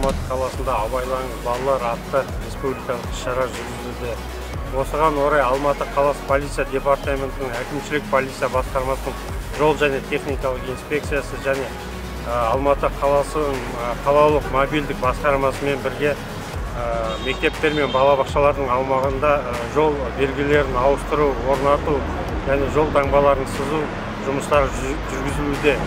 Алматы қаласында Абайлаңыз балалар атты республикалық іс-шара жүргізілуде. Осыған орай Алматы қаласы полиция департаментінің әкімшілік полиция басқармасының жол және техникалық инспекциясы және Алматы қаласының қалалық мобильдік басқармасымен бірге мектептер мен балабақшалардың аумағында жол белгілерін ауыстыру, орнату және жол таңбаларын сызу жұмыстары жүргізілуде.